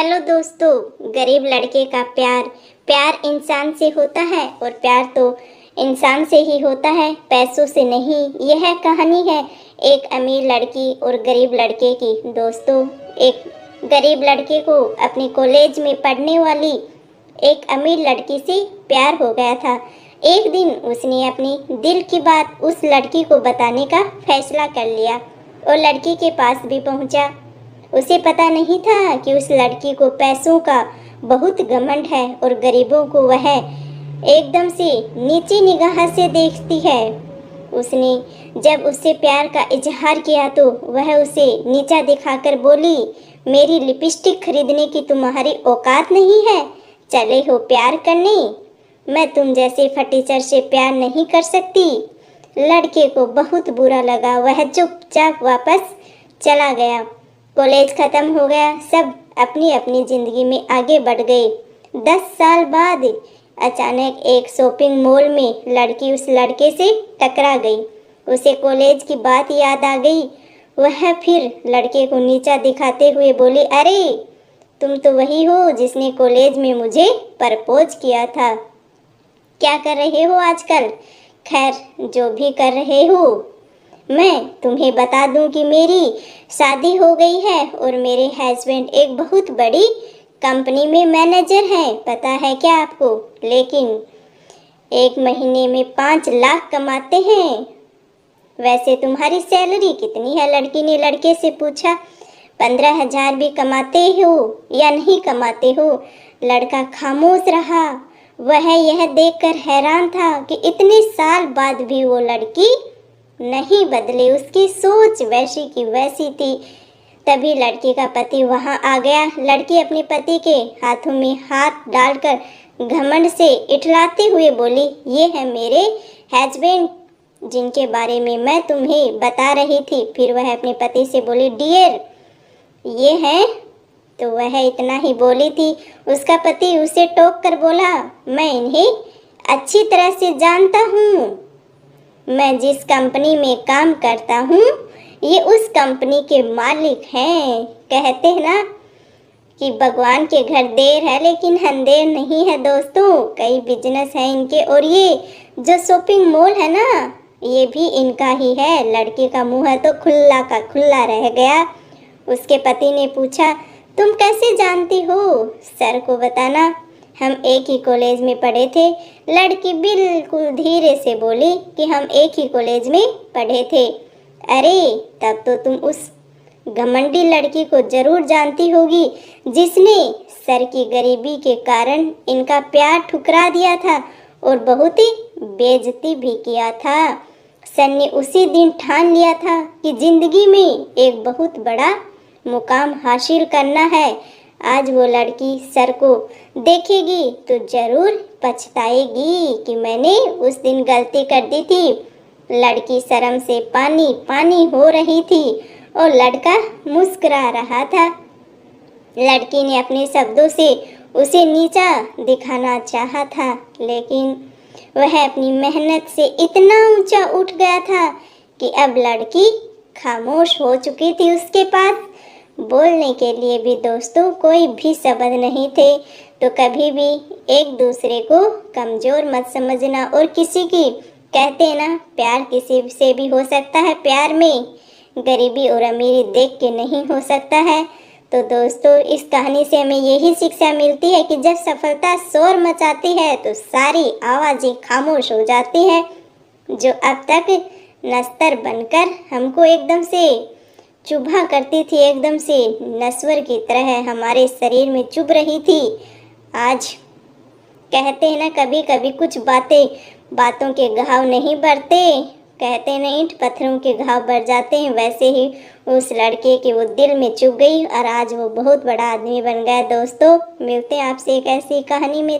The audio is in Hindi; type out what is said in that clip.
हेलो दोस्तों, गरीब लड़के का प्यार प्यार इंसान से होता है और प्यार तो इंसान से ही होता है, पैसों से नहीं। यह कहानी है एक अमीर लड़की और गरीब लड़के की। दोस्तों, एक गरीब लड़के को अपनी कॉलेज में पढ़ने वाली एक अमीर लड़की से प्यार हो गया था। एक दिन उसने अपनी दिल की बात उस लड़की को बताने का फैसला कर लिया और लड़की के पास भी पहुंचा। उसे पता नहीं था कि उस लड़की को पैसों का बहुत घमंड है और गरीबों को वह एकदम से नीची निगाह से देखती है। उसने जब उससे प्यार का इजहार किया तो वह उसे नीचा दिखाकर बोली, मेरी लिपस्टिक खरीदने की तुम्हारी औकात नहीं है, चले हो प्यार करने। मैं तुम जैसे फटीचर से प्यार नहीं कर सकती। लड़के को बहुत बुरा लगा, वह चुपचाप वापस चला गया। कॉलेज खत्म हो गया, सब अपनी अपनी ज़िंदगी में आगे बढ़ गए। 10 साल बाद अचानक एक शॉपिंग मॉल में लड़की उस लड़के से टकरा गई। उसे कॉलेज की बात याद आ गई। वह फिर लड़के को नीचा दिखाते हुए बोली, अरे तुम तो वही हो जिसने कॉलेज में मुझे प्रपोज किया था। क्या कर रहे हो आजकल? खैर, जो भी कर रहे हो, मैं तुम्हें बता दूं कि मेरी शादी हो गई है और मेरे हस्बैंड एक बहुत बड़ी कंपनी में मैनेजर हैं। पता है क्या आपको? लेकिन एक महीने में 5 लाख कमाते हैं। वैसे तुम्हारी सैलरी कितनी है? लड़की ने लड़के से पूछा। 15,000 भी कमाते हो या नहीं कमाते हो? लड़का खामोश रहा। वह यह देखकर हैरान था कि इतने साल बाद भी वो लड़की नहीं बदले, उसकी सोच वैसी की वैसी थी। तभी लड़की का पति वहां आ गया। लड़की अपने पति के हाथों में हाथ डालकर घमंड से इठलाते हुए बोली, ये है मेरे हस्बैंड जिनके बारे में मैं तुम्हें बता रही थी। फिर वह अपने पति से बोली, डियर ये है। तो वह इतना ही बोली थी। उसका पति उसे टोक कर बोला, मैं इन्हें अच्छी तरह से जानता हूँ। मैं जिस कंपनी में काम करता हूँ ये उस कंपनी के मालिक हैं। कहते हैं ना कि भगवान के घर देर है लेकिन अंधेर नहीं है। दोस्तों, कई बिजनेस हैं इनके और ये जो शॉपिंग मॉल है ना, ये भी इनका ही है। लड़के का मुंह तो खुला का खुला रह गया। उसके पति ने पूछा, तुम कैसे जानती हो? सर को बताना, हम एक ही कॉलेज में पढ़े थे। लड़की बिल्कुल धीरे से बोली कि हम एक ही कॉलेज में पढ़े थे। अरे तब तो तुम उस घमंडी लड़की को जरूर जानती होगी जिसने सर की गरीबी के कारण इनका प्यार ठुकरा दिया था और बहुत ही बेइज्जती भी किया था। सर ने उसी दिन ठान लिया था कि जिंदगी में एक बहुत बड़ा मुकाम हासिल करना है। आज वो लड़की सर को देखेगी तो जरूर पछताएगी कि मैंने उस दिन गलती कर दी थी। लड़की शर्म से पानी पानी हो रही थी और लड़का मुस्कुरा रहा था। लड़की ने अपने शब्दों से उसे नीचा दिखाना चाहा था, लेकिन वह अपनी मेहनत से इतना ऊंचा उठ गया था कि अब लड़की खामोश हो चुकी थी। उसके पास बोलने के लिए भी दोस्तों कोई भी शब्द नहीं थे। तो कभी भी एक दूसरे को कमज़ोर मत समझना। और किसी की कहते हैं ना, प्यार किसी से भी हो सकता है, प्यार में गरीबी और अमीरी देख के नहीं हो सकता है। तो दोस्तों, इस कहानी से हमें यही शिक्षा मिलती है कि जब सफलता शोर मचाती है तो सारी आवाज़ें खामोश हो जाती हैं। जो अब तक नस्तर बनकर हमको एकदम से चुभा करती थी, एकदम से नस्वर की तरह हमारे शरीर में चुभ रही थी, आज कहते हैं ना, कभी कभी कुछ बातों के घाव नहीं बढ़ते। कहते हैं ना, ईंट पत्थरों के घाव बढ़ जाते हैं। वैसे ही उस लड़के के वो दिल में चुभ गई और आज वो बहुत बड़ा आदमी बन गया। दोस्तों, मिलते हैं आपसे एक ऐसी कहानी में।